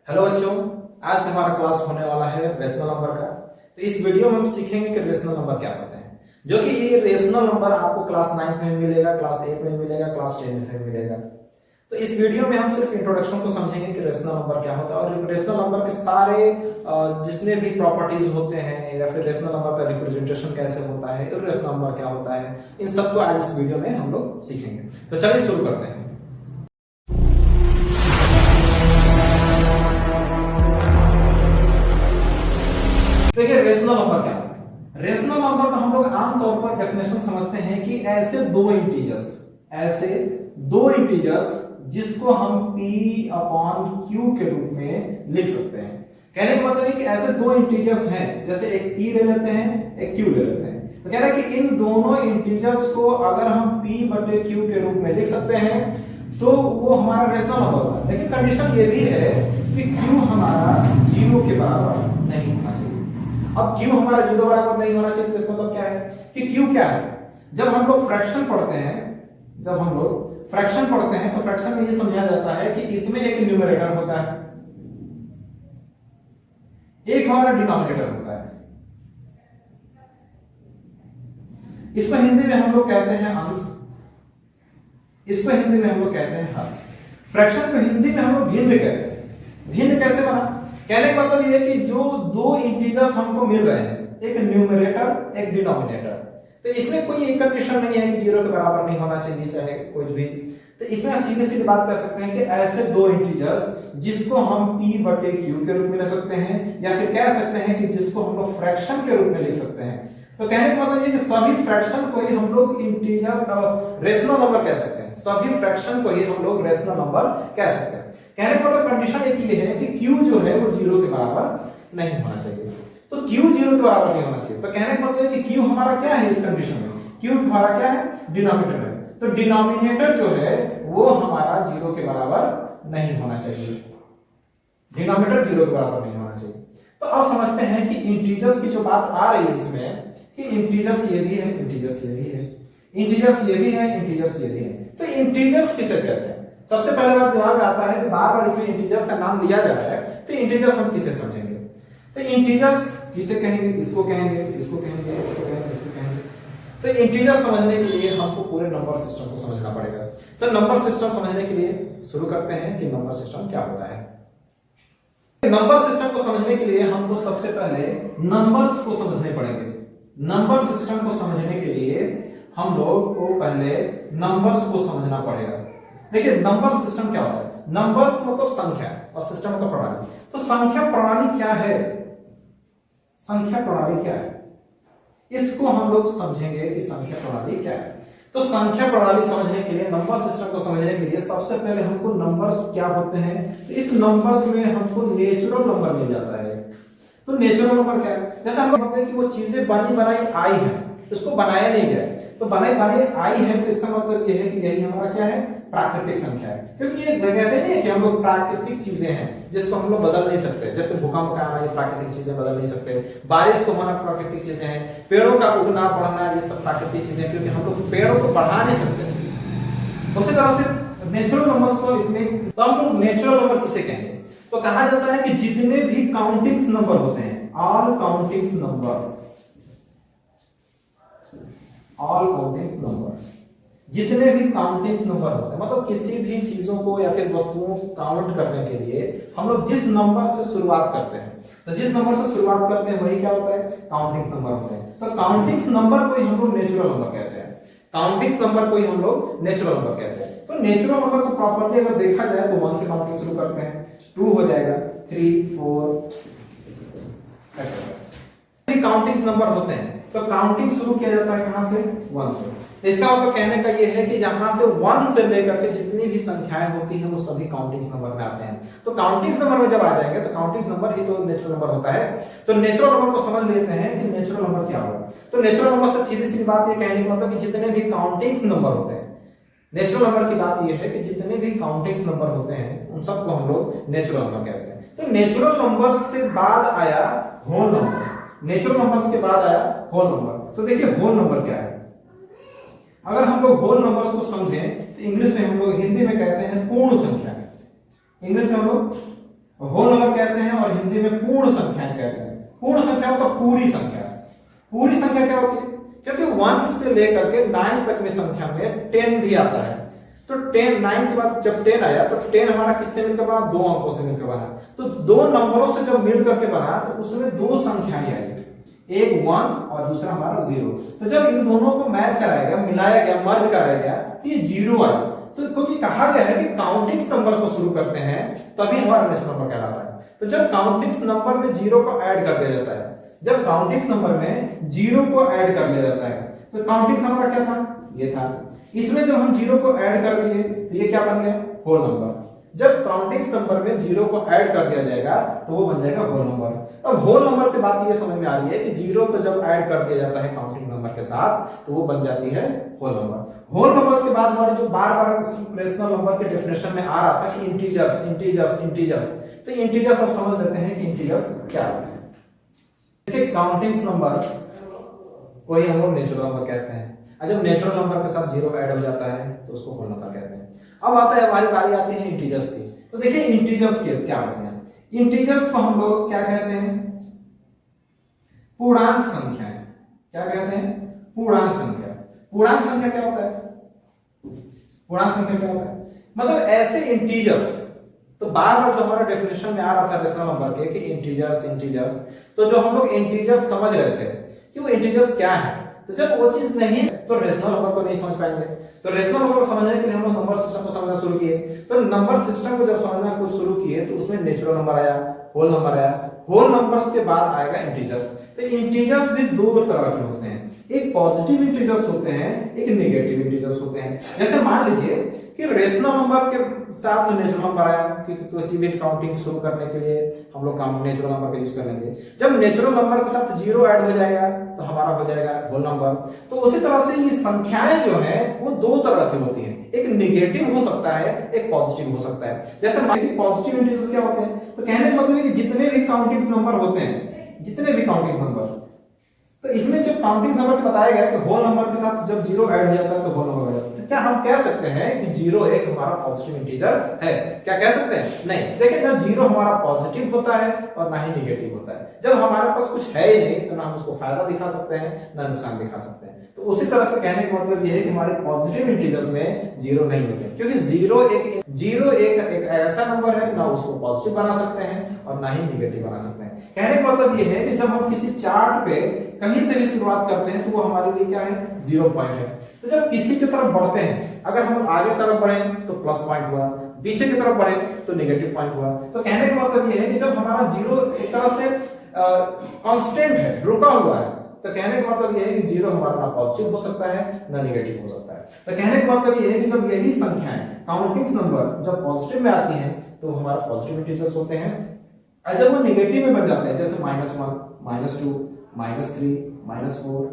Hello बच्चों, आज हमारा क्लास होने वाला है रेशनल नंबर का। तो इस वीडियो में हम सीखेंगे कि रेशनल नंबर क्या होते हैं, जो कि ये रेशनल नंबर आपको क्लास 9 में मिलेगा, क्लास 8 में मिलेगा, क्लास 10 में मिलेगा। तो इस वीडियो में हम सिर्फ इंट्रोडक्शन को समझेंगे कि रेशनल नंबर क्या होता है और रेशनल नंबर के सारे जितने भी प्रॉपर्टीज होते हैं या फिर रेशनल नंबर का रिप्रेजेंटेशन कैसे होता है, इर्रेशनल नंबर क्या होता है, इन सबको आज इस वीडियो में हम लोग सीखेंगे। तो चलिए शुरू करते हैं। देखिए रेशनल नंबर क्या होता है। रेशनल नंबर का हम लोग आमतौर पर डेफिनेशन समझते हैं कि ऐसे दो इंटीजर्स जिसको हम p/q के रूप में लिख सकते हैं। कहने का मतलब है कि ऐसे दो इंटीजर्स हैं, जैसे एक p ले लेते हैं, एक q ले लेते हैं। तो कह रहा है कि इन दोनों इंटीजर्स को अगर हम p/q के रूप में लिख सकते हैं तो वो हमारा रेशनल नंबर होगा। लेकिन कंडीशन ये भी है कि q हमारा 0 के बराबर नहीं होना चाहिए। अब q हमारा 0 बराबर नहीं होना चाहिए तो इसका मतलब क्या है कि q क्या है। जब हम लोग फ्रैक्शन पढ़ते हैं तो फ्रैक्शन में ये समझाया जाता है कि इसमें एक न्यूमरेटर होता है, एक हमारा डिनोमिनेटर होता है। इसको हिंदी में हम लोग कहते हैं अंश, इसको हिंदी में हम लोग कहते हैं हर। फ्रैक्शन को हिंदी में हम लोग भिन्न कहते हैं। भिन्न कैसे बना? कहने का मतलब ये है कि जो दो इंटीजर्स हमको मिल रहे हैं, एक न्यूमरेटर एक डिनोमिनेटर, तो इसमें कोई एक कंडीशन नहीं है कि 0 के बराबर नहीं होना चाहिए, चाहे कुछ भी। तो इसमें सीधे सीधे बात कर सकते हैं कि ऐसे दो इंटीजर्स जिसको हम p/q के रूप में लिख सकते हैं या फिर कह सकते हैं कि जिसको हम लोग फ्रैक्शन के रूप में लिख सकते हैं। तो कहने का मतलब ये कि सभी फ्रैक्शन को ही हम लोग इंटीजर रेशनल नंबर कह सकते हैं। सभी फ्रैक्शन को ही हम लोग रेशनल नंबर कह सकते हैं। कहने का मतलब कंडीशन एक ये है कि q जो है वो 0 के बराबर नहीं होना चाहिए। तो q 0 के बराबर नहीं होना चाहिए। तो कहने का मतलब है कि q हमारा क्या है इस कंडीशन में? q हमारा क्या है? डिनोमिनेटर है। तो डिनोमिनेटर जो है वो हमारा 0 के बराबर नहीं होना चाहिए। डिनोमिनेटर 0 के बराबर नहीं होना चाहिए। तो अब समझते हैं कि इंटीजर्स की जो बात आ रही है इसमें कि इंटीजर्स ये भी है, इंटीजर्स ये भी है, इंटीजर्स ये भी है, इंटीजर्स ये भी है। तो इंटीजर्स किसे कहते हैं? सबसे पहले बात दिमाग में आता है कि बार बार इसमें इंटीजर्स का नाम लिया जा रहा है, तो इंटीजर्स हम किसे समझेंगे? तो इंटीजर्स किसे कहेंगे? इसको कहेंगे, इसको कहेंगे, इसको कहेंगे, इसको कहेंगे। तो इंटीजर समझने के लिए हमको पूरे नंबर सिस्टम को समझना पड़ेगा। तो नंबर सिस्टम समझने के लिए शुरू करते हैं कि नंबर सिस्टम क्या होता है। नंबर सिस्टम को समझने के लिए हमको सबसे पहले नंबर्स को समझने पड़ेंगे। नंबर सिस्टम को समझने के लिए हम लोग को पहले नंबर्स को समझना पड़ेगा। देखिए नंबर सिस्टम क्या होता है? नंबर्स मतलब संख्या और सिस्टम मतलब प्रणाली। तो संख्या प्रणाली क्या है? संख्या प्रणाली क्या है इसको हम लोग समझेंगे कि संख्या प्रणाली क्या है। तो संख्या प्रणाली समझने के लिए, नंबर सिस्टम को समझने के लिए सबसे पहले हमको नंबर्स क्या होते हैं, तो इस नंबर्स में हमको नेचुरल नंबर मिल जाता है। तो नेचुरल नंबर क्या है? जैसे हम लोग कहते हैं कि वो चीजें बनी बनाई आई है, इसको बनाया नहीं गया, तो बनाई बनाई आई है, तो इसका मतलब ये है कि यही हमारा क्या है? प्राकृतिक संख्या है। क्योंकि ये कहते नहीं कि हम लोग प्राकृतिक चीजें हैं जिसको हम लोग बदल नहीं सकते। जैसे भूकंप का आना, ये प्राकृतिक चीजें बदल नहीं सकते। बारिश को होना प्राकृतिक चीजें हैं। पेड़ों का उगना बढ़ना, ये सब प्राकृतिक चीजें हैं, क्योंकि हम लोग पेड़ों को बढ़ा नहीं सकते। उसी तरह से नेचुरल नंबर्स को इसमें, तो हम लोग नेचुरल नंबर किसे कहेंगे? तो कहा जाता है कि जितने भी काउंटिंग्स नंबर होते हैं, ऑल काउंटिंग्स नंबर, जितने भी काउंटिंग्स नंबर होते हैं, मतलब किसी भी चीजों को या फिर वस्तुओं को काउंट करने के लिए हम लोग जिस नंबर से शुरुआत करते हैं, तो जिस नंबर से शुरुआत करते हैं वही क्या होता है? काउंटिंग्स नंबर होते हैं। तो काउंटिंग्स नंबर को ही हम लोग नेचुरल नंबर कहते हैं। काउंटिंग्स नंबर को ही हम लोग नेचुरल नंबर कहते हैं। तो नेचुरल नंबर को प्रॉपर्ली अगर देखा जाए तो 1 से काउंटिंग शुरू करते हैं, 2 हो जाएगा, 3, 4 ऐसे काउंटिंग्स नंबर होते हैं। तो काउंटिंग शुरू किया जाता है कहां से? 1 से। तो इसका मतलब कहने का ये है कि जहां से 1 से लेकर के जितनी भी संख्याएं होती हैं वो सभी काउंटिंग्स नंबर में आते हैं। तो काउंटिंग्स नंबर में जब आ जाएंगे तो काउंटिंग्स नंबर ही तो नेचुरल नंबर होता है। तो नेचुरल नंबर को समझ लेते हैं कि नेचुरल नंबर क्या होगा। तो नेचुरल नंबर से सीधी सीधी बात ये कहने का मतलब कि जितने भी काउंटिंग्स नंबर होते हैं, नेचुरल नंबर की बात ये है कि जितने भी काउंटिंग्स नंबर होते हैं उन सबको हम लोग नेचुरल नंबर कहते हैं। तो नेचुरल नंबर से बाद आया होल नंबर, नेचुरल नंबर्स के बाद आया होल नंबर। तो देखिए होल नंबर क्या है? अगर हम लोग होल नंबर्स को समझें तो इंग्लिश में हम लोग, हिंदी में कहते हैं पूर्ण संख्या। इंग्लिश में हम लोग होल नंबर कहते हैं और हिंदी में पूर्ण संख्या कहते हैं। पूर्ण संख्या मतलब पूरी संख्या। पूरी संख्या क्या होती है? क्योंकि 1 से लेकर के 9 तक में संख्या में 10 भी आता है, तो 10 9 के बाद जब 10 आया तो 10 हमारा किससे मिलकर बना? दो अंकों से मिलकर बना। तो दो नंबरों से जब मिल करके बना तो उसमें दो संख्याएं आई, एक 1 और दूसरा हमारा 0। तो जब इन दोनों को मैच कराया गया, मिलाया गया, मर्ज कराया गया तो ये 0 आया। तो क्योंकि कहा गया है कि काउंटिंग्स नंबर को शुरू करते हैं तभी हमारा नेचुरल नंबर कहलाता है। तो जब काउंटिंग्स नंबर में 0 को ऐड कर दिया जाता है, जब काउंटिंग्स नंबर में 0 को ऐड कर लिया जाता है, तो काउंटिंग्स नंबर क्या था? ये था। इसमें जब हम 0 को ऐड कर दिए तो ये क्या बन गया? Whole number. जब काउंटिंग्स नंबर में 0 को ऐड कर दिया जाएगा तो वो बन जाएगा होल नंबर। अब होल नंबर से बात ये समझ में आ रही है कि 0 को जब ऐड कर दिया जाता है काउंटिंग नंबर के साथ तो वो बन जाती है होल नंबर। होल नंबर्स के बाद हमारे जो बार बार रेशनल नंबर के डेफिनेशन में आ रहा था कि इंटीजर्स इंटीजर्स इंटीजर्स, तो इंटीजर्स अब समझ लेते हैं कि इंटीजर्स क्या होते हैं। देखिए काउंटिंग्स नंबर को ही हम लोग नेचुरल नंबर कहते हैं, और जब नेचुरल नंबर के साथ 0 ऐड हो जाता है तो उसको होल नंबर कहते हैं। अब आता है हमारी बारी आती है इंटीजर्स की। तो देखिए इंटीजर्स के क्या होते हैं? इंटीजर्स को हम लोग क्या कहते हैं? पूर्णांक संख्याएं। क्या कहते हैं? पूर्णांक संख्या। पूर्णांक संख्या क्या होता है? पूर्णांक संख्या क्या होता है? मतलब ऐसे इंटीजर्स, तो बार बार जो हमारा डेफिनेशन में आ रहा था रेशनल नंबर के कि इंटीजर्स इंटीजर्स, तो जो हम लोग इंटीजर्स समझ रहे थे कि वो इंटीजर्स क्या है, तो जब वो चीज नहीं तो रेशनल नंबर को नहीं समझ पाएंगे। तो रेशनल नंबर को समझने के लिए हम लोग नंबर सिस्टम को समझना शुरू किए। तो नंबर सिस्टम को जब समझना शुरू किए तो उसमें नेचुरल नंबर आया, होल नंबर आया, होल नंबर्स के बाद आएगा इंटीजर्स। तो इंटीजर्स भी दो तरह के होते हैं, एक पॉजिटिव इंटीजर्स होते हैं, एक नेगेटिव इंटीजर्स होते हैं। जैसे मान लीजिए कि रेशनल नंबर के साथ नेचुरल नंबर आया, क्योंकि किसी भी काउंटिंग शुरू करने के लिए हम लोग नेचुरल नंबर का यूज कर लेंगे। जब नेचुरल नंबर के साथ 0 ऐड हो जाएगा तो हमारा हो जाएगा होल नंबर। तो उसी तरह से ये संख्याएं जो है वो दो तरह की होती हैं, एक नेगेटिव हो सकता है, एक पॉजिटिव हो सकता है। जैसे मान लीजिए पॉजिटिव इंटीजर्स क्या होते हैं? तो कहने का मतलब है कि जितने भी काउंटिंग नंबर होते हैं, जितने भी काउंटिंग नंबर, तो इसमें जब काउंटिंग नंबर बताया गया कि होल नंबर के साथ जब 0 ऐड हो जाता है तो होल नंबर हो जाता है, तो क्या हम कह सकते हैं कि 0 एक हमारा पॉजिटिव इंटीजर है? क्या कह सकते हैं? नहीं। देखिए ना 0 हमारा पॉजिटिव होता है और ना ही नेगेटिव होता है। जब हमारे पास कुछ है ही नहीं तो ना हम उसको फायदा दिखा सकते हैं ना नुकसान दिखा सकते हैं। तो उसी तरह से कहने का मतलब यह है कि हमारे पॉजिटिव इंटीजर्स में 0 नहीं होते, क्योंकि 0 एक ऐसा नंबर है ना उसको पॉजिटिव बना सकते हैं और ना ही नेगेटिव बना सकते हैं। कहने का मतलब यह है कि जब हम किसी चार्ट पे कहीं से भी शुरुआत करते हैं तो वो हमारे लिए क्या है? 0 पॉइंट है। तो जब किसी की तरफ बढ़ते हैं, अगर हम आगे तरफ बढ़े तो प्लस पॉइंट हुआ, पीछे की तरफ बढ़े तो नेगेटिव पॉइंट हुआ। तो कहने का मतलब यह है कि जब हमारा 0 एक तरह से कांस्टेंट है, रुका हुआ है, तो कहने का मतलब यह है कि 0 हमारा ना पॉजिटिव हो सकता है ना नेगेटिव हो सकता है। तो कहने का मतलब यह है कि जब यही संख्याएं काउंटिंग्स नंबर जब पॉजिटिव में आती हैं तो हमारा पॉजिटिव इंटीजर्स होते हैं, और जब वो नेगेटिव में बन जाते हैं जैसे -1 -2 -3 -4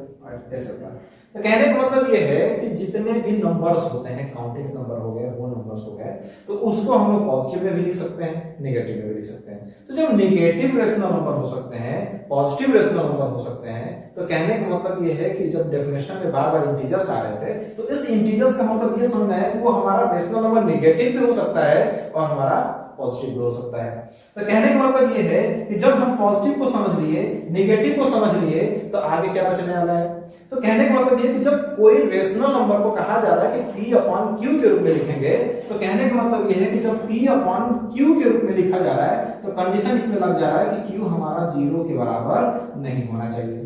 एटसेट्रा, तो कहने का मतलब ये है कि जितने भी नंबर्स होते हैं, काउंटिंग्स नंबर हो गए, होल नंबर्स हो गए, तो उसको हम लोग पॉजिटिव में भी लिख सकते हैं, नेगेटिव में भी लिख सकते हैं। तो जब नेगेटिव रेशनल नंबर हो सकते हैं, पॉजिटिव रेशनल नंबर हो सकते हैं, तो कहने का मतलब ये है कि जब डेफिनेशन में बार बार इंटीजर्स आ रहे थे तो इस इंटीजर्स का मतलब ये समझना है कि वो हमारा रेशनल नंबर नेगेटिव भी हो सकता है और हमारा पॉजिटिव भी हो सकता है। तो कहने का मतलब ये है कि जब हम पॉजिटिव को समझ लिए, नेगेटिव को समझ लिए, तो आगे क्या बचने वाला है? तो कहने का मतलब ये कि जब कोई रेशनल नंबर को कहा जा रहा है कि P अपॉन Q के रूप में लिखेंगे, तो कहने का मतलब ये है कि जब P अपॉन Q के रूप में लिखा जा रहा है तो कंडीशन इसमें लग जा रहा है कि Q हमारा 0 के बराबर नहीं होना चाहिए।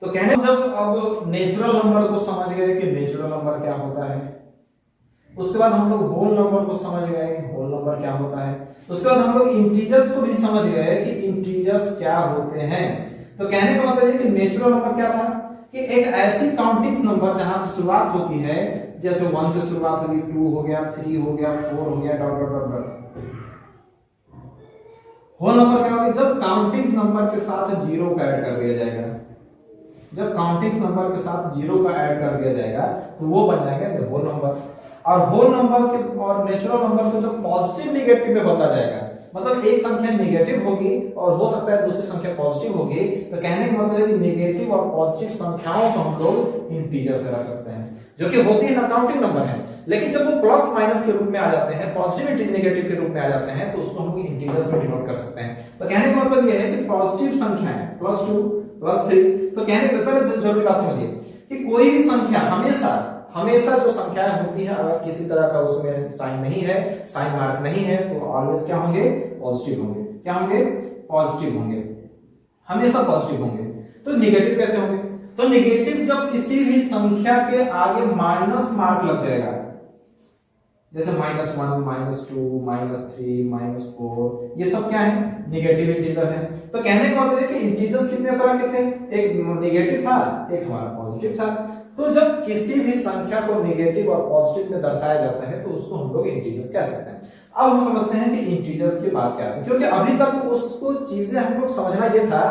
तो कहने जब अब नेचुरल नंबर को समझ गए कि नेचुरल नंबर क्या होता है, उसके बाद हम लोग होल नंबर को समझ गए कि होल नंबर क्या होता है, उसके बाद हम लोग इंटीजर्स को भी समझ गए कि इंटीजर्स क्या होते हैं। तो कहने का मतलब ये कि नेचुरल नंबर क्या था कि एक ऐसी काउंटिंग्स नंबर जहां से शुरुआत होती है, जैसे 1 से शुरुआत होगी, 2 हो गया, 3 हो गया, 4 हो गया, dot dot dot dot. Whole number क्या होगा? जब काउंटिंग्स नंबर के साथ 0 का ऐड कर दिया जाएगा, जब काउंटिंग्स नंबर के साथ 0 का ऐड कर दिया जाएगा तो वो बन जाएगा होल नंबर। और होल नंबर के और नेचुरल नंबर को जब पॉजिटिव नेगेटिव में बदला जाएगा, मतलब एक संख्या नेगेटिव होगी और हो सकता है दूसरी संख्या पॉजिटिव होगी, तो कहने का मतलब है कि नेगेटिव और पॉजिटिव संख्याओं को हम लोग इंटीजर्स में रख सकते हैं, जो कि होती है ना काउंटिंग नंबर है। लेकिन जब वो प्लस माइनस के रूप में आ जाते हैं, पॉजिटिव नेगेटिव के रूप में आ जाते हैं, तो उसको हम इंटीजर्स में डिनोट कर सकते हैं। तो कहने का मतलब ये है कि पॉजिटिव संख्याएं +2 +3, तो कहने का पहले जरूरी बात समझिए कि कोई भी संख्या हमेशा जो संख्याएं होती है, अगर किसी तरह का उसमें साइन नहीं है, साइन मार्क नहीं है, तो ऑलवेज क्या होंगे? पॉजिटिव होंगे। क्या होंगे? पॉजिटिव होंगे, हमेशा पॉजिटिव होंगे। तो नेगेटिव कैसे होंगे? तो नेगेटिव जब किसी भी संख्या के आगे माइनस मार्क लग जाएगा, जैसे -1 -2 -3 -4, ये सब क्या है? नेगेटिव इंटीजर है। तो कहने का मतलब है कि इंटीजर्स कितने तरह के थे? एक नेगेटिव था, एक हमारा पॉजिटिव था। तो जब किसी भी संख्या को नेगेटिव और पॉजिटिव में दर्शाया जाता है तो उसको हम लोग इंटीजर्स कह सकते हैं। अब हम समझते हैं कि इंटीजर्स की बात क्या है, क्योंकि अभी तक उसको चीजें हम लोग समझना ये था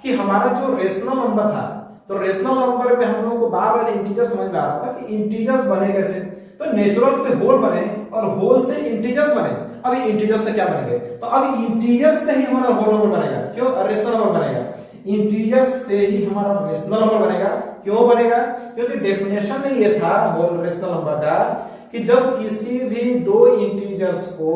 कि हमारा जो रेशनल नंबर था, तो रेशनल नंबर में हम लोग को बार बार इंटीजर समझ में आ रहा था कि इंटीजर्स बने कैसे? तो नेचुरल से होल बने और होल से इंटीजर्स बने। अभी इंटीजर्स से क्या बनेंगे? तो अब इंटीजर्स से ही हमारा होल नंबर बनेगा। क्यों? रेशनल नंबर बनेगा। इंटीजर्स से ही हमारा रेशनल नंबर बनेगा। क्यों बनेगा? क्योंकि डेफिनेशन में ये था होल रेशनल नंबर का कि जब किसी भी दो इंटीजर्स को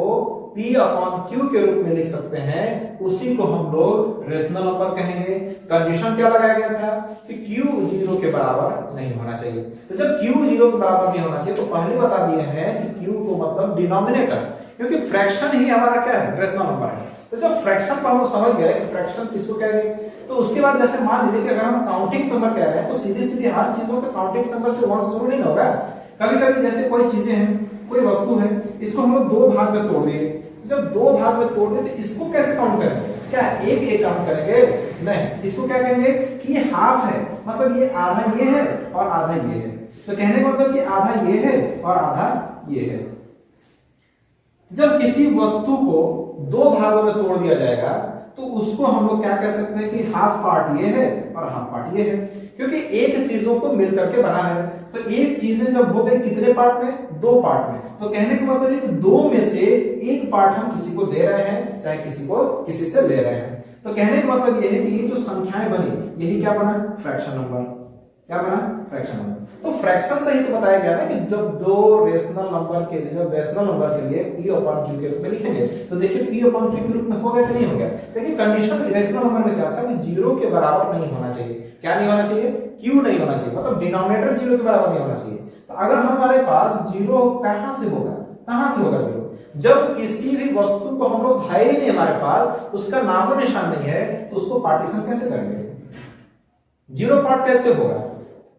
P/Q के रूप में लिख सकते हैं, उसी को हम लोग रेशनल नंबर कहेंगे। कंडीशन क्या लगाया गया था कि Q 0 के बराबर नहीं होना चाहिए। तो जब Q 0 के बराबर नहीं होना चाहिए, तो पहले बता दिए हैं कि Q को मतलब डिनोमिनेटर, क्योंकि फ्रैक्शन ही हमारा क्या है? रेशनल नंबर है। तो जब फ्रैक्शन को हम लोग समझ गए कि फ्रैक्शन किसको कहेंगे, तो उसके बाद जैसे मान लीजिए कि अगर हम काउंटिंग नंबर कह रहे हैं, तो सीधी सीधी हर चीजों के काउंटिंग नंबर से 1 शुरू नहीं होगा। कभी कभी जैसे कोई चीजें हैं, कोई वस्तु है, इसको हम लोग दो भाग में तोड़ दिए। जब दो भाग में तोड़ दिए तो इसको कैसे काउंट करेंगे? क्या एक एक काउंट करेंगे? नहीं, इसको क्या कहेंगे कि ये हाफ है, मतलब ये आधा ये है और आधा ये है। तो कहने का मतलब कि आधा ये है और आधा ये है। जब किसी वस्तु को दो भागों में तोड़ दिया जाएगा तो उसको हम लोग क्या कह सकते हैं कि हाफ पार्ट ये है और हाफ पार्ट ये है, क्योंकि एक चीजों को मिल करके बना है। तो एक चीजें जब हो गई कितने पार्ट में? दो पार्ट में। तो कहने का मतलब है कि दो में से एक पार्ट हम किसी को दे रहे हैं, चाहे किसी को किसी से ले रहे हैं। तो कहने का मतलब ये है कि ये जो संख्याएं बनी, यही क्या बना? Fraction number. क्या बना? Fraction number. तो फ्रैक्शन से ही तो बताया गया ना कि जब दो रेशनल नंबर के लिए, जब रेशनल नंबर के लिए P/Q के रूप में लिखेंगे, तो देखिए P/Q के रूप में होगा कि नहीं होगा? लेकिन कंडीशन रेशनल नंबर में क्या था कि 0 के बराबर नहीं होना चाहिए। क्या नहीं होना चाहिए? Q नहीं होना चाहिए, मतलब डिनोमिनेटर 0 के बराबर नहीं होना चाहिए। तो अगर हमारे पास 0 कहां से होगा? कहां से होगा 0? जब किसी भी वस्तु को हम लोग है ही नहीं हमारे पास, उसका नामो निशान नहीं है, तो उसको पार्टीशन कैसे करेंगे? 0 पार्ट कैसे होगा?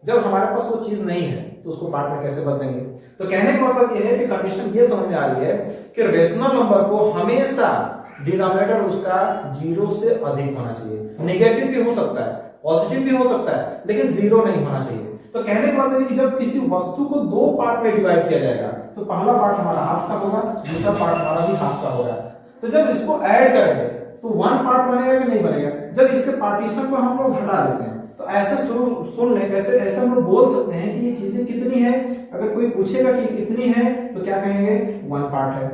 जब हमारे पास वो चीज नहीं है तो उसको पार्ट में कैसे बदलेंगे? तो कहने का मतलब ये है कि कंडीशन ये समझ में आ रही है कि रेशनल नंबर को हमेशा डिनोमिनेटर उसका 0 से अधिक होना चाहिए। नेगेटिव भी हो सकता है, पॉजिटिव भी हो सकता है, लेकिन 0 नहीं होना चाहिए। तो कहने का मतलब है कि जब किसी वस्तु को दो पार्ट में डिवाइड किया जाएगा, तो पहला पार्ट हमारा हाफ का होगा, दूसरा पार्ट हमारा भी हाफ का होगा। तो जब इसको ऐड करेंगे तो 1 पार्ट बनेगा कि नहीं बनेगा? जब इसके पार्टीशन को हम लोग हटा देते हैं, तो ऐसे सुन ले, ऐसे हम लोग बोल सकते हैं कि ये चीजें कितनी है। अगर कोई पूछेगा कि कितनी है, तो क्या कहेंगे? 1 पार्ट है।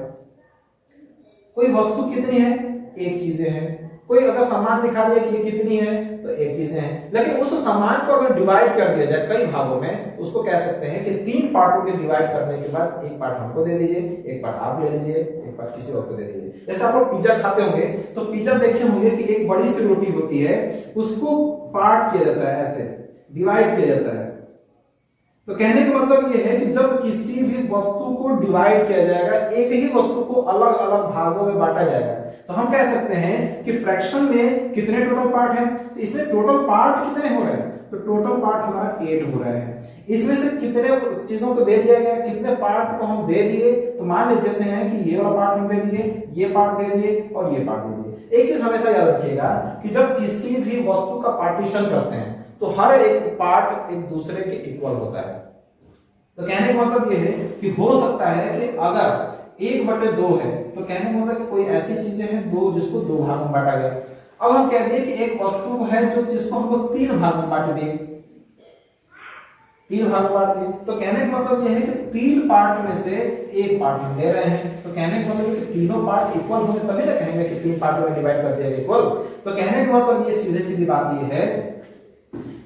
कोई वस्तु कितनी है? एक चीजें हैं। कोई अगर सामान दिखा दिया कि ये कितनी है, तो एक चीजें हैं। लेकिन उस सामान को अगर डिवाइड कर दिया जाए कई भागों में, तो उसको कह सकते हैं कि 3 पार्टों के डिवाइड करने के बाद एक पार्ट हमको दे दीजिए, एक पार्ट आप ले लीजिए, एक पार्ट किसी और को दे दीजिए। जैसे आप लोग पिज्जा खाते होंगे, तो पिज्जा देखे होंगे कि एक बड़ी सी रोटी होती है, उसको पार्ट किया जाता है, ऐसे डिवाइड किया जाता है। तो कहने का मतलब ये है कि जब किसी भी वस्तु को डिवाइड किया जाएगा, एक ही वस्तु को अलग अलग भागों में बांटा जाएगा, तो हम कह सकते हैं कि फ्रैक्शन में कितने टोटल पार्ट हैं? तो इसमें टोटल पार्ट कितने हो रहे हैं? तो टोटल पार्ट हमारा 8 हो रहे हैं। इसमें से कितने चीजों को दे दिया गया, कितने पार्ट को हम दे दिए? तो मान लेते हैं कि ये वाला पार्ट हम दे दिए, ये पार्ट दे दिए और ये पार्ट दे दिए। एक चीज हमेशा याद रखिएगा कि जब किसी भी वस्तु का पार्टीशन करते हैं, तो हर एक पार्ट एक दूसरे के इक्वल होता है। तो कहने का मतलब ये है कि हो सकता है कि अगर 1/2 है, तो कहने का मतलब कोई ऐसी चीजें हैं दो जिसको 2 भाग में बांटा गया। अब हम कहते हैं कि एक वस्तु है जो जिसको हम लोग 3 भाग में बांट दिए, 3 भाग में बांट दिए। तो कहने का मतलब ये है कि 3 पार्ट में से एक पार्ट हम ले रहे हैं। तो कहने का मतलब कि तीनों पार्ट इक्वल होंगे तभी ना कहेंगे कि 3 पार्टों में डिवाइड कर दिया इक्वल। तो कहने का मतलब ये सीधे सीधी बात ये है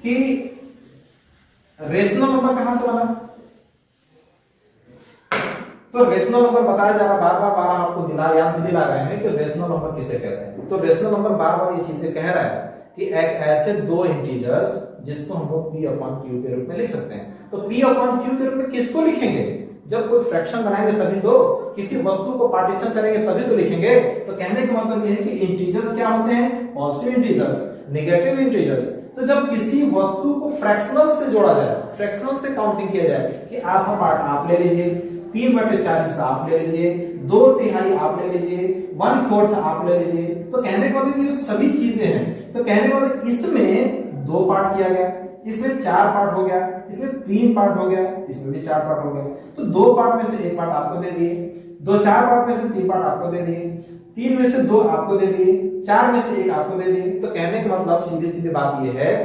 कि रेशनल नंबर कहां से बना? तो रेशनल नंबर बताया जा रहा, बार बार आपको याद दिला रहे हैं कि रेशनल नंबर किसे कहते हैं। तो रेशनल नंबर बार बार ये चीजें कह रहा है कि एक ऐसे दो इंटीजर्स जिसको हम लोग p अपॉन q के रूप में लिख सकते हैं। तो p अपॉन q के रूप में किसको लिखेंगे? जब कोई फ्रैक्शन बनाएंगे तभी तो, किसी वस्तु को पार्टीशन करेंगे तभी तो लिखेंगे। तो कहने का मतलब ये है कि इंटीजर्स क्या होते हैं? Positive integers, negative integers. तो जब किसी वस्तु को फ्रैक्शनल से जोड़ा जाए, फ्रैक्शनल से काउंटिंग किया जाए कि आधा पार्ट आप ले लीजिए, 3/4 हिस्सा आप ले लीजिए, 2/3 आप ले लीजिए, 1/4 आप ले लीजिए, तो कहने का मतलब ये सभी चीजें हैं। तो कहने का मतलब इसमें 2 पार्ट किया गया, इसमें 4 पार्ट हो गया, इसमें 3 पार्ट हो गया, इसमें भी 4 पार्ट हो गया। तो 2 पार्ट में से 1 पार्ट आपको दे दिए, 4 पार्ट में से 3 पार्ट आपको दे दिए, 3 में से 2 आपको दे दिए, 4 में से 1 आपको दे दिए। तो कहने का मतलब सीधी सीधी बात यह है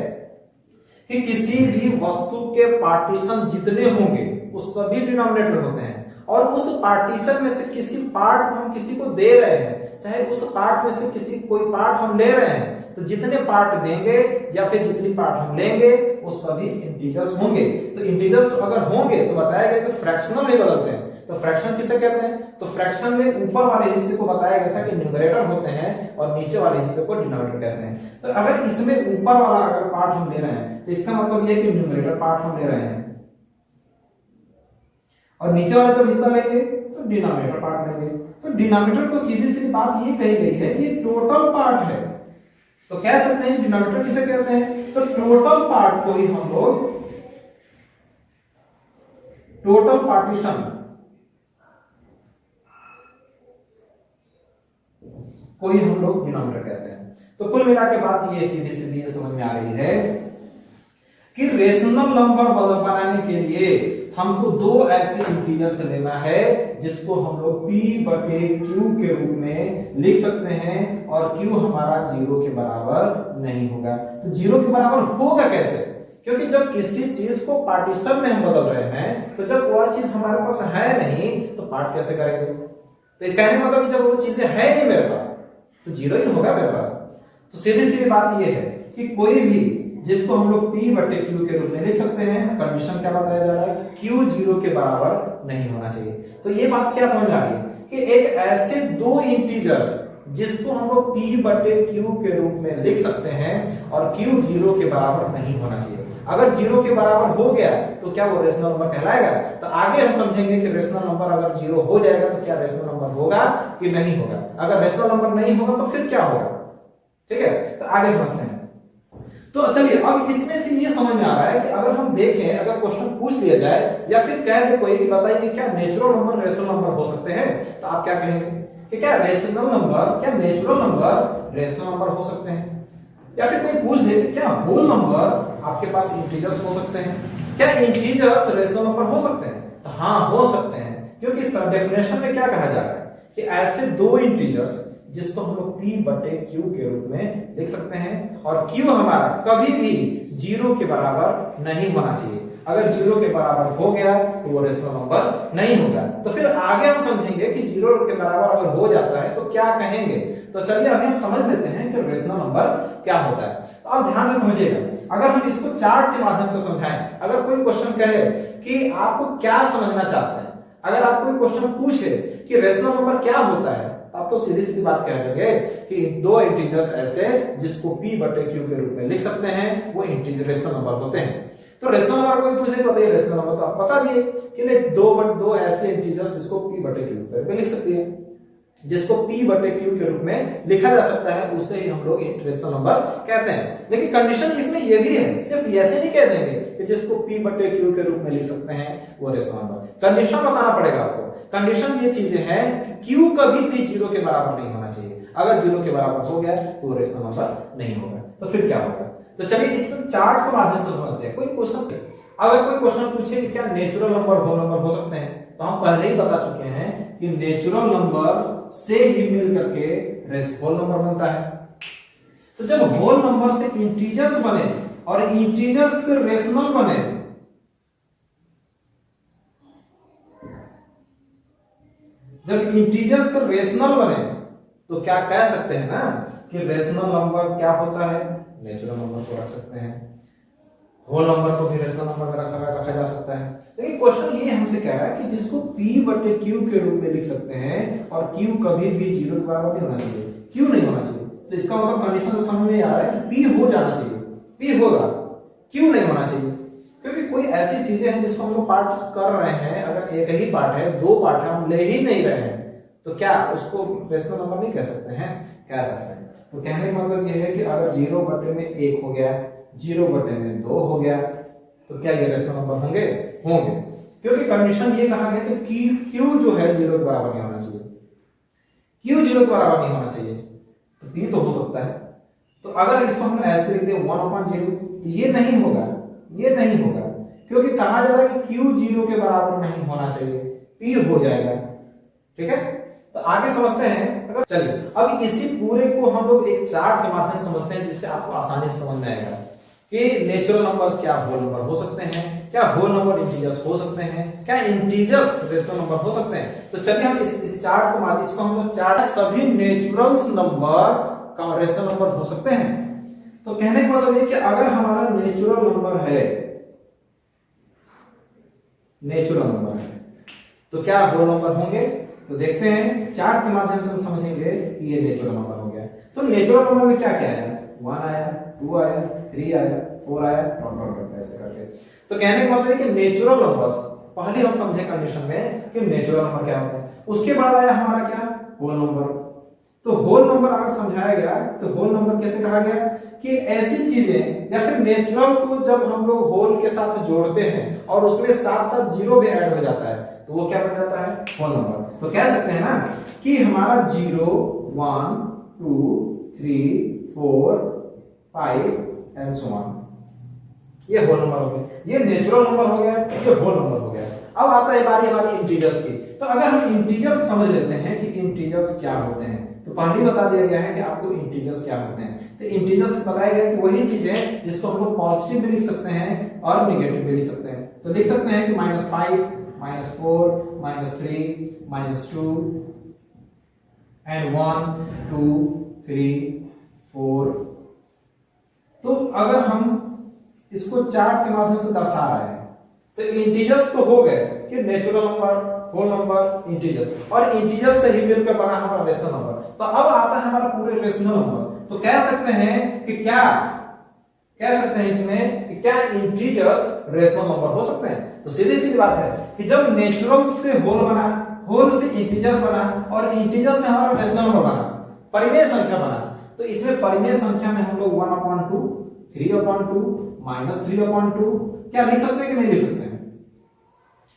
कि किसी भी वस्तु के पार्टीशन जितने होंगे वो सभी डिनोमिनेटर होते हैं, और उस पार्टीशन में से किसी पार्ट को हम किसी को दे रहे हैं, चाहे उस पार्ट में से किसी कोई पार्ट हम ले रहे हैं, तो जितने पार्ट देंगे या फिर जितनी पार्ट हम लेंगे वो सभी इंटीजर्स होंगे। तो इंटीजर्स अगर होंगे तो बताया गया कि फ्रैक्शनल नहीं बदलते हैं। तो फ्रैक्शन किसे कहते हैं? तो फ्रैक्शन में ऊपर वाले हिस्से को बताया गया था कि न्यूमरेटर होते हैं और नीचे वाले हिस्से को डिनोमिनेटर कहते हैं। तो अगर इसमें ऊपर वाला अगर पार्ट हम ले रहे हैं तो इसका मतलब ये है कि न्यूमरेटर पार्ट हम ले रहे हैं, और नीचे वाला जब हिस्सा लेंगे तो डिनोमिनेटर पार्ट लेंगे। तो डिनोमिनेटर को सीधी सीधी बात ये कही गई है कि ये टोटल पार्ट है। तो कह सकते हैं डिनोमिनेटर किसे कहते हैं? तो टोटल पार्ट को ही हम लोग टोटल पार्टीशन को ही हम लोग डिनोमिनेटर कहते हैं। तो कुल मिला के बात ये सीधी सीधी ये समझ में आ रही है कि रेशनल नंबर बनाने के लिए हमको 2 ऐसे इंटीजर्स लेना है जिसको हम लोग p/q के रूप में लिख सकते हैं, और q हमारा 0 के बराबर नहीं होगा। तो 0 के बराबर होगा कैसे? क्योंकि जब किसी चीज को पार्टीशन में हम बदल रहे हैं तो जब वह चीज हमारे पास है नहीं तो पार्ट कैसे करेंगे? तो कहने मतलब कि जब वो चीजें है नहीं मेरे पास तो 0 ही होगा मेरे पास। तो सीधी सीधी बात यह है कि कोई भी जिसको हम लोग p/q के रूप में लिख सकते हैं, कंडीशन क्या बताया जा रहा है? q 0 के बराबर नहीं होना चाहिए। तो ये बात क्या समझ आ रही है कि एक ऐसे 2 इंटीजर्स जिसको हम लोग p/q के रूप में लिख सकते हैं और q 0 के बराबर नहीं होना चाहिए। अगर 0 के बराबर हो गया तो क्या वो रेशनल नंबर कहलाएगा? तो आगे हम समझेंगे कि रेशनल नंबर अगर 0 हो जाएगा तो क्या रेशनल नंबर होगा कि नहीं होगा। अगर रेशनल नंबर नहीं होगा तो फिर क्या होगा? ठीक है, तो आगे समझते हैं। तो चलिए अब इसमें से ये समझ में आ रहा है कि अगर हम देखें, अगर क्वेश्चन पूछ लिया जाए या फिर कह दे कोई कि बताइए क्या नेचुरल नंबर रेशनल नंबर हो सकते हैं, तो आप क्या कहेंगे कि क्या रेशनल नंबर, क्या नेचुरल नंबर रेशनल नंबर हो सकते हैं? या फिर कोई पूछ ले कि क्या होल नंबर आपके पास इंटीजर्स हो सकते हैं, क्या इंटीजर्स रेशनल नंबर हो सकते हैं? तो हाँ हो सकते हैं, क्योंकि डेफिनेशन में क्या कहा जा रहा है कि ऐसे 2 इंटीजर्स जिसको हम लोग p/q के रूप में लिख सकते हैं, और q हमारा कभी भी 0 के बराबर नहीं होना चाहिए। अगर 0 के बराबर हो गया तो वो रेशनल नंबर नहीं होगा। तो फिर आगे हम समझेंगे कि 0 के बराबर अगर हो जाता है तो क्या कहेंगे। तो चलिए अभी हम समझ लेते हैं कि रेशनल नंबर क्या होता है। तो आप ध्यान से समझिएगा, अगर हम इसको चार्ट के माध्यम से समझाएं, अगर कोई क्वेश्चन कहे कि आपको क्या समझना चाहते हैं, अगर आप कोई क्वेश्चन पूछे कि रेशनल नंबर क्या होता है, आप तो सीधी सीधी बात कह देंगे कि 2 इंटीजर्स ऐसे जिसको p/q के रूप में लिख सकते हैं वो इंटीजर रेशनल नंबर होते हैं। तो रेशनल नंबर कोई पूछे बताइए रेशनल नंबर, तो आप बता दिए कि नहीं 2 ऐसे इंटीजर्स जिसको p/q के रूप में लिख सकते हैं, जिसको p/q के रूप में लिखा जा सकता है, उसे ही हम लोग रेशनल नंबर कहते हैं। लेकिन कंडीशन इसमें ये भी है, सिर्फ ऐसे नहीं कह देंगे कि जिसको p/q के रूप में लिख सकते हैं वो रेशनल नंबर। कंडीशन बताना पड़ेगा आपको। कंडीशन ये चीजें हैं कि q कभी भी 0 के बराबर नहीं होना चाहिए। अगर 0 के बराबर हो गया तो रेशनल नंबर नहीं होगा। तो फिर क्या होगा? तो चलिए इसमें चार्ट के माध्यम से समझते हैं। कोई क्वेश्चन, अगर कोई क्वेश्चन पूछे कि क्या नेचुरल नंबर होल नंबर हो सकते हैं, तो हम पहले ही बता चुके हैं कि नेचुरल नंबर से ही मिल करके होल नंबर बनता है। तो जब होल नंबर से इंटीजर्स बने और इंटीजर्स से रेशनल बने, जब इंटीजर्स से रेशनल बने तो क्या कह सकते हैं ना कि रेशनल नंबर क्या होता है? नेचुरल नंबर को रख सकते हैं। होल नंबर को भी रेशनल नंबर में रखा जा सकता है। लेकिन क्वेश्चन ये हमसे कह रहा है कि जिसको p बटे q के रूप में लिख सकते हैं और q कभी भी 0 के बराबर नहीं होना चाहिए। क्यों नहीं होना चाहिए? तो इसका मतलब कंडीशन से समझ में आ रहा है कि p हो जाना चाहिए, p होगा, क्यों नहीं होना चाहिए? क्योंकि कोई ऐसी चीजें हैं जिसको हम लोग पार्ट कर रहे हैं, अगर एक ही पार्ट है, दो पार्ट है, हम ले ही नहीं रहे हैं, तो क्या उसको रेशनल नंबर नहीं कह सकते हैं? कह सकते हैं। तो कहने का मतलब ये है कि अगर 0 बटे में 1 हो गया, 0 बटे में 2 हो गया, तो क्या ये रेशनल नंबर होंगे? होंगे, क्योंकि कंडीशन ये कहा गया कि q जो है 0 के बराबर नहीं होना चाहिए। q 0 के बराबर नहीं होना चाहिए, तो p तो हो सकता है। तो अगर इसको हम ऐसे लिख दें 1/0, ये नहीं होगा, ये नहीं होगा, क्योंकि कहा जा रहा है कि q 0 के बराबर नहीं होना चाहिए, p हो जाएगा। ठीक है, तो आगे समझते हैं। चलिए अब इसी पूरे को हम लोग एक चार्ट के माध्यम से समझते हैं, जिससे आपको आसानी से समझ में आएगा कि नेचुरल नंबर्स क्या होल नंबर हो सकते हैं, क्या होल नंबर इंटीजर्स हो सकते हैं, क्या इंटीजर्स रेशनल नंबर हो सकते हैं। तो चलिए हम इस चार्ट को माध्यम इसको हम लोग चार्ट सभी नेचुरल्स नंबर का रेशनल नंबर हो सकते हैं। तो कहने का मतलब ये कि अगर हमारा नेचुरल नंबर है, नेचुरल नंबर है, तो क्या होल नंबर होंगे? तो देखते हैं चार्ट के माध्यम से हम समझेंगे कि ये नेचुरल नंबर हो गया। तो नेचुरल नंबर में क्या क्या आया? 1 आया, 2 आया, 3 आया, 4 आया, ऐसे करके। तो कहने का मतलब है कि नेचुरल नंबर्स पहले हम समझे कंडीशन में कि नेचुरल नंबर क्या होता है। उसके बाद आया हमारा क्या? Whole number. तो होल नंबर अगर समझाया गया तो होल नंबर कैसे कहा गया कि ऐसी चीजें या फिर नेचुरल को जब हम लोग होल के साथ जोड़ते हैं और उसमें साथ साथ जीरो भी ऐड हो जाता है, तो वो क्या बन जाता है? Whole number. तो कह सकते हैं ना कि हमारा 0, 1, 2, 3, 4, 5 एंड सो ऑन, ये होल नंबर हो गया, ये नेचुरल नंबर हो गया, ये होल नंबर हो गया। अब आता है बारी हमारी इंटीजर्स की। तो अगर हम इंटीजर्स समझ लेते हैं कि इंटीजर्स क्या होते हैं, तो पहले बता दिया गया है कि आपको इंटीजर्स क्या होते हैं। तो इंटीजर्स बताया गया कि वही चीजें जिसको हम लोग पॉजिटिव भी लिख सकते हैं और नेगेटिव भी लिख सकते हैं। तो लिख सकते हैं कि -5, -4, -3, -2 एंड 1, 2, 3, 4। तो अगर हम इसको चार्ट के माध्यम से दर्शा रहे हैं, तो इंटीजर्स तो हो गए कि natural number, whole number, integers, और इंटीजर्स से ही मिलकर बना हमारा रेशनल नंबर। तो अब आता है हमारा पूरे रेशनल नंबर। तो कह सकते हैं कि क्या कह सकते हैं इसमें कि क्या इंटीजर्स रेशनल नंबर हो सकते हैं? तो सीधी सीधी बात है कि जब नेचुरल से होल बना, होल से इंटीजर्स बना और इंटीजर्स से हमारा रेशनल नंबर बना, परिमेय संख्या बना, तो इसमें परिमेय संख्या में हम लोग 1/2, 3/2, -3/2 क्या लिख सकते हैं कि नहीं लिख सकते हैं?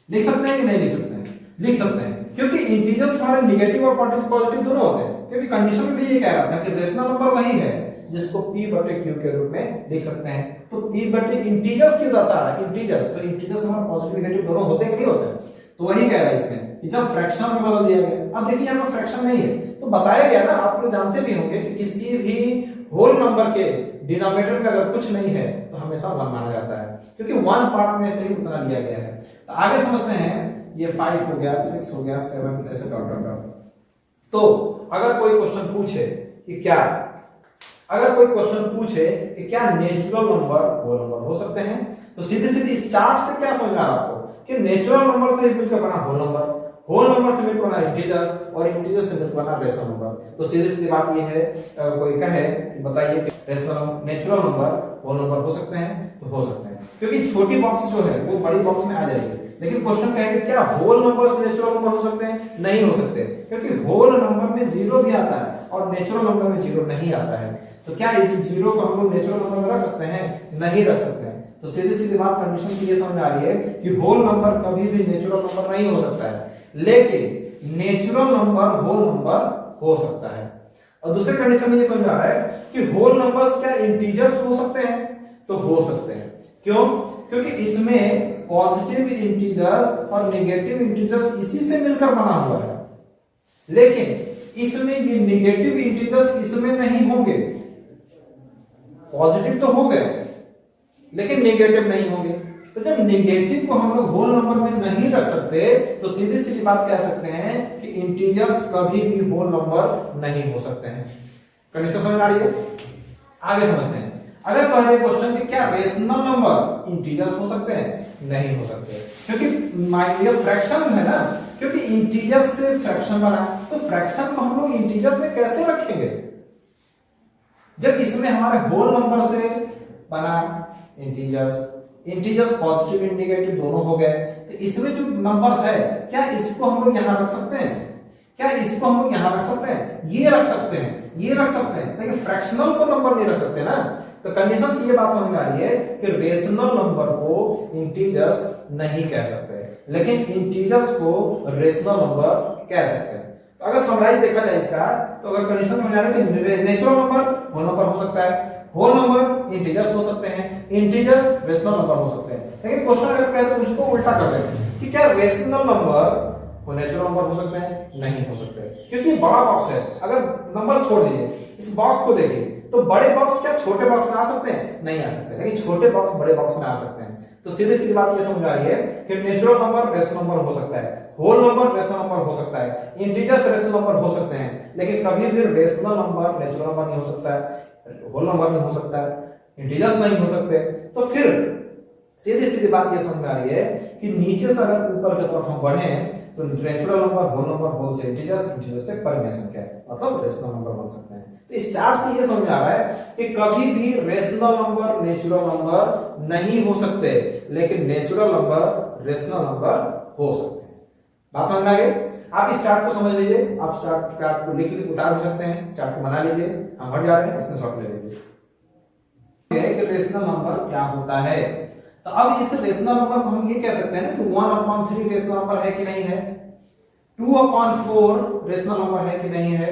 लिख सकते हैं कि नहीं लिख सकते हैं? लिख सकते हैं, क्योंकि इंटीजर्स हमारे नेगेटिव और पॉजिटिव दोनों होते हैं। क्योंकि कंडीशन में भी ये कह रहा था कि रेशनल नंबर वही है जिसको p बटे q के रूप में लिख सकते हैं। तो p बटे इंटीजर्स क्यों दर्शा रहा है? इंटीजर्स, तो इंटीजर्स हमारे पॉजिटिव नेगेटिव दोनों होते हैं कि नहीं होते? तो वही कह रहा है इसमें कि जब फ्रैक्शन में बदल दिया गया। अब देखिए यहाँ पर फ्रैक्शन नहीं है, तो बताया गया ना, आप लोग जानते भी होंगे कि किसी भी होल नंबर के डिनोमिनेटर में अगर कुछ नहीं है तो हमेशा 1 माना जाता है, क्योंकि 1 पार्ट में से ही उतना लिया गया है। तो आगे समझते हैं, ये 5 हो गया, 6 हो गया, 7 ऐसे डॉट डॉट डॉट। तो अगर कोई क्वेश्चन पूछे कि क्या, अगर कोई क्वेश्चन पूछे कि क्या नेचुरल नंबर होल नंबर हो सकते हैं, तो सीधे सीधे इस चार्ट से क्या समझ में आ रहा है आपको कि नेचुरल नंबर से मिलकर बना होल नंबर, होल नंबर से मिलकर बना इंटीजर्स और इंटीजर्स से मिलकर बना रेशनल नंबर। तो सीधी सीधी बात ये है, कोई कहे बताइए कि rational natural number whole number हो सकते हैं, तो हो सकते हैं, क्योंकि छोटी बॉक्स जो है वो बड़ी बॉक्स में आ जाएगी। लेकिन क्वेश्चन कहेंगे क्या होल नंबर से नेचुरल नंबर हो सकते हैं? नहीं हो सकते, क्योंकि होल नंबर में 0 भी आता है और नेचुरल नंबर में 0 नहीं आता है। तो क्या इस 0 को हम लोग नेचुरल नंबर में रख सकते हैं? नहीं रख सकते हैं। तो सीधी सीधी बात कंडीशन की ये समझ में आ रही है कि होल नंबर कभी भी नेचुरल नंबर नहीं हो सकता है, लेकिन नेचुरल नंबर होल नंबर हो सकता है। और दूसरे कंडीशन में ये समझ आ रहा है कि होल नंबर्स क्या इंटीजर्स हो सकते हैं? तो हो सकते हैं। क्यों? क्योंकि इसमें पॉजिटिव इंटीजर्स और नेगेटिव इंटीजर्स इसी से मिलकर बना हुआ है, लेकिन इसमें ये नेगेटिव इंटीजर्स इसमें नहीं होंगे। पॉजिटिव तो हो गए लेकिन नेगेटिव नहीं होंगे। तो जब नेगेटिव को हम लोग होल नंबर में नहीं रख सकते, तो सीधी सीधी बात कह सकते हैं कि इंटीजर्स कभी भी होल नंबर नहीं हो सकते हैं। कंडीशन समझ आ रही है? आगे समझते हैं। अगर कह दे क्वेश्चन कि क्या रेशनल नंबर इंटीजर्स हो सकते हैं, नहीं हो सकते, क्योंकि ये फ्रैक्शन है ना, क्योंकि इंटीजर्स से फ्रैक्शन बना, तो फ्रैक्शन को हम लोग इंटीजर्स में कैसे रखेंगे जब इसमें हमारे होल नंबर से बना इंटीजर्स पॉजिटिव एंड नेगेटिव दोनों हो गए, तो इसमें जो नंबर है क्या इसको हम लोग यहां रख सकते हैं, क्या इसको हम लोग यहां रख सकते हैं, ये रख सकते हैं, ये रख सकते हैं, लेकिन फ्रैक्शनल को नंबर नहीं रख सकते ना। तो कंडीशन से ये बात समझ में आ रही है कि रेशनल नंबर को इंटीजर्स नहीं कह सकते, लेकिन इंटीजर्स को रेशनल नंबर कह सकते हैं। तो अगर समराइज देखा जाए इसका, तो अगर कंडीशन समझ आ रही है कि नेचुरल नंबर होल नंबर हो सकता है, होल नंबर इंटीजर्स हो सकते हैं, इंटीजर्स रेशनल नंबर हो सकते हैं। लेकिन क्वेश्चन अगर कहे तो उसको उल्टा कर दें कि क्या रेशनल नंबर वो नेचुरल नंबर हो सकते हैं, नहीं हो सकते, क्योंकि ये बड़ा बॉक्स है। अगर नंबर छोड़ दीजिए, इस बॉक्स को देखिए, तो बड़े बॉक्स क्या छोटे बॉक्स में आ सकते हैं, नहीं आ सकते, लेकिन छोटे बॉक्स बड़े बॉक्स में आ सकते हैं। तो सीधी सीधी बात ये समझ आ रही है कि नेचुरल नंबर रेशनल नंबर हो सकता है, होल नंबर रेशनल नंबर हो सकता है, इंटीजर्स रेशनल नंबर हो सकते हैं, लेकिन कभी भी रेशनल नंबर नेचुरल नंबर नहीं हो सकता है, होल नंबर नहीं हो सकता है, इंटीजर्स नहीं हो सकते। तो फिर सीधी सीधी बात ये समझ में आ रही है कि नीचे से अगर ऊपर की तरफ हम बढ़े तो natural number, whole number, whole से इंटीजर्स, इंटीजर्स से परिमेय संख्या, मतलब रेशनल नंबर बन सकते हैं। तो इस चार्ट से ये समझ में आ रहा है कि कभी भी रेशनल नंबर नेचुरल नंबर नहीं हो सकते, लेकिन नेचुरल नंबर रेशनल नंबर हो सकते हैं। बात समझ में आ गई? आप इस चार्ट को समझ लीजिए, आप चार्ट को लिख उतार भी सकते हैं, चार्ट को बना लीजिए, हम हट जा रहे हैं, स्क्रीनशॉट ले लीजिए कि रेशनल नंबर क्या होता है। तो अब इस रेशनल नंबर को हम ये कह सकते हैं ना कि 1/3 रेशनल नंबर है कि नहीं है, 2/4 रेशनल नंबर है कि नहीं है,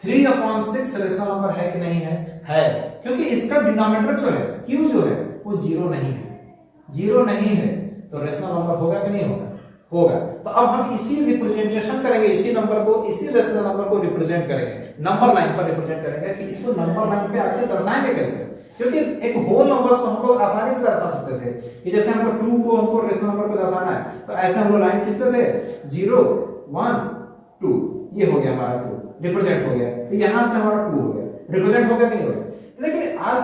3/6 रेशनल नंबर है कि नहीं है, क्योंकि इसका डिनोमिनेटर जो है q जो है वो जीरो नहीं है, जीरो नहीं है, तो रेशनल नंबर होगा कि नहीं होगा, होगा। तो अब हम इसी रिप्रेजेंटेशन करेंगे, इसी नंबर को, इसी रेशनल नंबर को रिप्रेजेंट करेंगे, नंबर लाइन पर रिप्रेजेंट करेंगे कि इसको नंबर लाइन पे आके दर्शाएंगे कैसे, क्योंकि एक होल नंबर्स को हम लोग आसानी से दर्शा सकते थे कि जैसे हमको 2 को हमको रेशनल नंबर पे दर्शाना है, तो ऐसे हम लोग लाइन खींचते थे 0 1 2, ये हो गया हमारा 2 रिप्रेजेंट हो गया, तो यहां से हमारा 2 हो गया, रिप्रेजेंट हो गया कि नहीं हो गया। लेकिन आज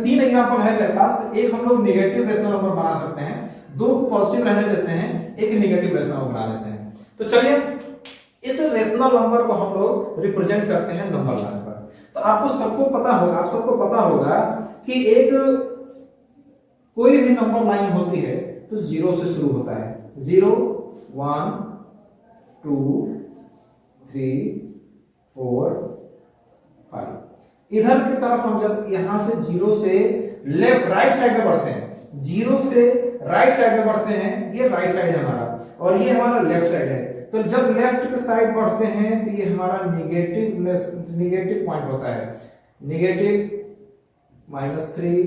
3 एग्जांपल है मेरे पास, तो एक हम लोग नेगेटिव रेशनल नंबर बना सकते हैं, 2 को पॉजिटिव रहने देते हैं, एक नेगेटिव रेशनल नंबर बना लेते हैं। तो चलिए इस रेशनल नंबर को हम लोग रिप्रेजेंट करते हैं नंबर लाइन पर। तो आपको सबको पता होगा, आप सबको पता होगा कि एक कोई भी नंबर लाइन होती है तो 0 से शुरू होता है, 0 1 2 3 4 5। इधर की तरफ हम जब यहां से 0 से लेफ्ट राइट साइड में बढ़ते हैं, 0 से राइट साइड में बढ़ते हैं, ये राइट साइड है हमारा और ये हमारा लेफ्ट साइड है। तो जब लेफ्ट के साइड बढ़ते हैं तो ये हमारा नेगेटिव पॉइंट होता है, नेगेटिव -3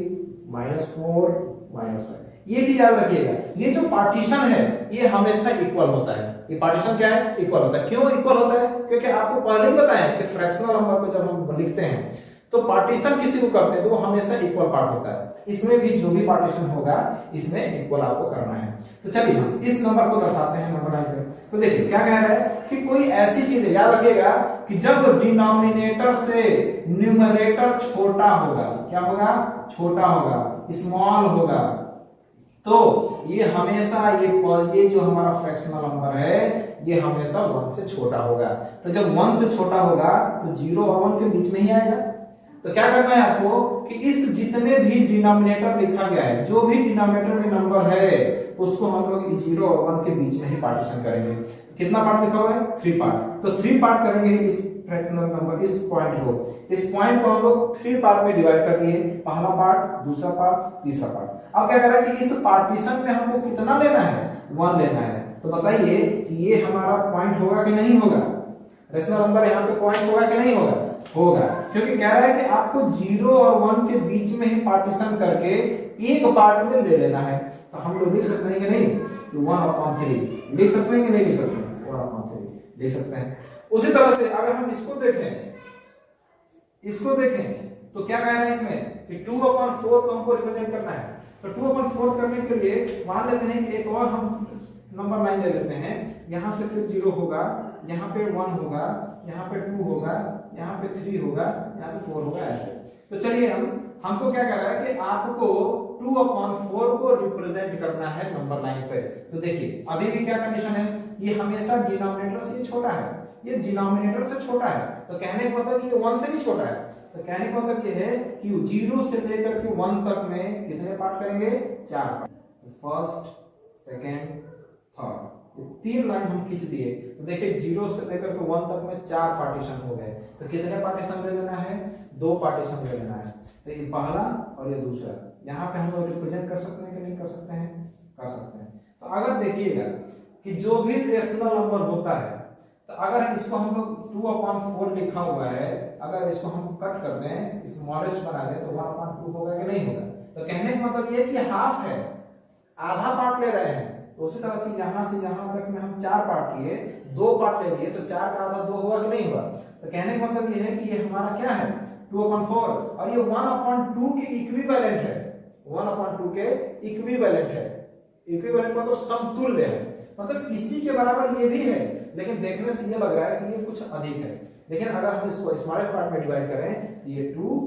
-4 -5। ये चीज याद रखिएगा, ये जो पार्टीशन है ये हमेशा इक्वल होता है। ये पार्टीशन क्या है? इक्वल होता है। क्यों इक्वल होता है? क्योंकि आपको पहले ही बताया कि फ्रैक्शनल नंबर को जब हम लिखते हैं तो पार्टीशन किसी को करते हैं तो वो हमेशा इक्वल पार्ट होता है। इसमें भी जो भी पार्टीशन होगा इसमें इक्वल आपको करना है। तो चलिए हम इस नंबर को दर्शाते हैं नंबर लाइन पे। तो देखिए क्या कह रहा है कि कोई ऐसी चीज है, याद रखिएगा कि जब डिनोमिनेटर से न्यूमरेटर छोटा होगा, क्या होगा? छोटा होगा, स्मॉल होगा, तो ये हमेशा ये जो हमारा फ्रैक्शनल नंबर है ये हमेशा 1 से छोटा होगा। तो जब 1 से छोटा होगा तो 0 और 1 के बीच में ही आएगा। तो क्या करना है आपको कि इस जितने भी डिनोमिनेटर लिखा गया है, जो भी डिनोमिनेटर में नंबर है उसको हम लोग 0 और 1 के बीच में ही पार्टीशन करेंगे। कितना पार्ट लिखा हुआ है? 3 पार्ट। तो 3 पार्ट करेंगे इस फ्रैक्शनल नंबर, इस पॉइंट को हम लोग 3 पार्ट में डिवाइड कर दिए, पहला पार्ट, दूसरा पार्ट, तीसरा पार्ट। अब क्या कह रहा है कि इस पार्टीशन में हमको कितना लेना है? 1 लेना है। तो बताइए कि ये हमारा पॉइंट होगा कि नहीं होगा? रेशनल नंबर यहाँ पे पॉइंट होगा कि नहीं होगा? होगा, क्योंकि कह रहा है कि आपको 0 और 1 के बीच में ही पार्टीशन करके एक पार्ट में ले लेना है। तो हम लोग लिख सकते हैं कि नहीं? 1/3 लिख सकते हैं कि नहीं लिख सकते हैं? 1/3 लिख सकते हैं। उसी तरह से अगर हम इसको देखें तो क्या कह रहे हैं इसमें कि 2/4 को हमको रिप्रेजेंट करना है। तो 2/4 करने के लिए मान लेते हैं कि एक और हम नंबर लाइन ले लेते हैं, यहां से फिर 0 होगा, यहाँ पे 1 होगा, यहाँ पे 2 होगा, यहाँ पे 3 होगा, यहाँ पे 4 होगा, ऐसे। तो चलिए हमको क्या कर रहा है कि आपको 2/4 को रिप्रेजेंट करना है नंबर लाइन पे। तो देखिए अभी भी क्या कंडीशन है, ये हमेशा डिनोमिनेटर से ये छोटा है, ये डिनोमिनेटर से छोटा है, तो कहने का मतलब कि ये 1 से भी छोटा है। तो कहने का मतलब ये है कि 0 से लेकर के 1 तक में कितने पार्ट करेंगे, 4 पार्ट। तो फर्स्ट, सेकंड, थर्ड, ये 3 लाइन हम खींच दिए। तो देखिए 0 से लेकर के 1 तक में 4 पार्टीशन हो गए। तो कितने पार्टीशन ले लेना है, 2 पार्टीशन ले लेना है। तो ये पहला और ये दूसरा, यहाँ पे हम लोग रिप्रेजेंट कर सकते हैं कि नहीं कर सकते हैं, कर सकते हैं। तो अगर देखिएगा कि जो भी रेशनल नंबर होता है, तो अगर इसको हम लोग 2/4 लिखा हुआ है, अगर इसको हम कट कर दें, स्मॉलेस्ट बना दें, तो 1/2 होगा कि नहीं होगा। तो कहने का मतलब ये कि हाफ है, आधा पार्ट ले रहे हैं। तो उसी तरह से यहां तक में हम 4 पार्ट किए, 2 पार्ट ले लिए, तो 4 का आधा 2 हुआ कि नहीं हुआ। तो कहने का मतलब ये है कि ये हमारा क्या है, 2/4, और ये 1/2 के इक्विवेलेंट है, 1/2 के इक्विवेलेंट है। इक्विवेलेंट मतलब समतुल्य है, मतलब इसी के बराबर ये भी है, लेकिन देखने से ये लग रहा है कि ये कुछ अधिक है। लेकिन अगर हम इसको स्मॉलेस्ट पार्ट में डिवाइड करें, तो ये 2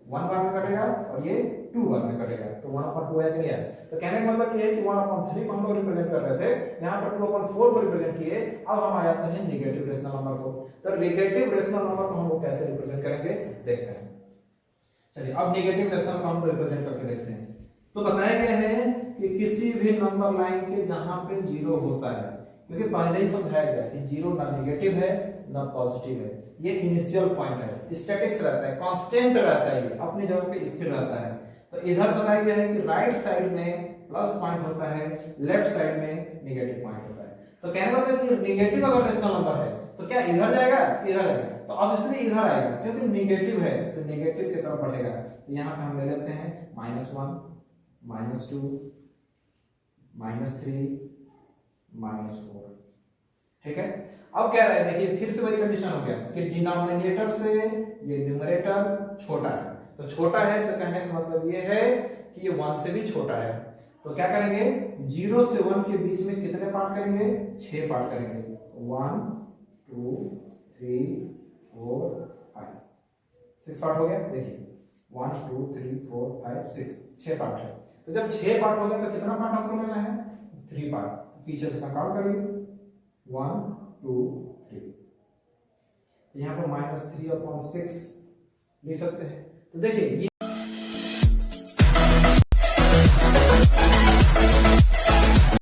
1 बार में कटेगा और ये 2 बार में कटेगा, तो 1/2 है कि नहीं है। तो कहने का मतलब ये है कि 1/3 को हम लोग रिप्रेजेंट कर रहे थे, यहाँ पर 2/4 को रिप्रेजेंट किए। अब हम आ जाते हैं नेगेटिव रेशनल नंबर को। तो नेगेटिव रेशनल नंबर को हम लोग कैसे रिप्रेजेंट करेंगे, देखते हैं। चलिए अब नेगेटिव रेशनल को हम रिप्रेजेंट करके देखते हैं। तो बताया गया है कि किसी भी नंबर लाइन के जहां पे 0 होता है, क्योंकि पहले ही समझाया गया कि 0 ना नेगेटिव है ना पॉजिटिव है, ये इनिशियल पॉइंट है, स्टैटिक्स रहता है, कांस्टेंट रहता है, ये अपनी जगह पे स्थिर रहता है। तो इधर बताया गया है कि राइट साइड में प्लस पॉइंट होता है, लेफ्ट साइड में नेगेटिव पॉइंट होता है। तो कहने का मतलब कि नेगेटिव अगर रेशनल नंबर है तो क्या इधर जाएगा, इधर आएगा। तो अब इसलिए इधर आएगा क्योंकि नेगेटिव है, तो नेगेटिव की तरफ बढ़ेगा। तो यहाँ पे हम ले लेते हैं -1, -2, -3, -4। ठीक है। अब क्या रहा है, देखिए फिर से वही कंडीशन हो गया कि डिनोमिनेटर से ये न्यूमरेटर छोटा है। तो छोटा है तो कहने का मतलब ये है कि ये 1 से भी छोटा है। तो क्या करेंगे, 0 से 1 के बीच में कितने पार्ट करेंगे, 6 पार्ट करेंगे। 1 2 3 4 5 6 पार्ट हो गया। देखिए 1 2 3 4 5 6 6 पार्ट है। तो जब 6 पार्ट हो गया तो कितना पार्ट हमको लेना है, 3 पार्ट। पीछे से काउंट करिए 1 2 3, यहाँ पर -3/6 लिख सकते हैं। तो देखिए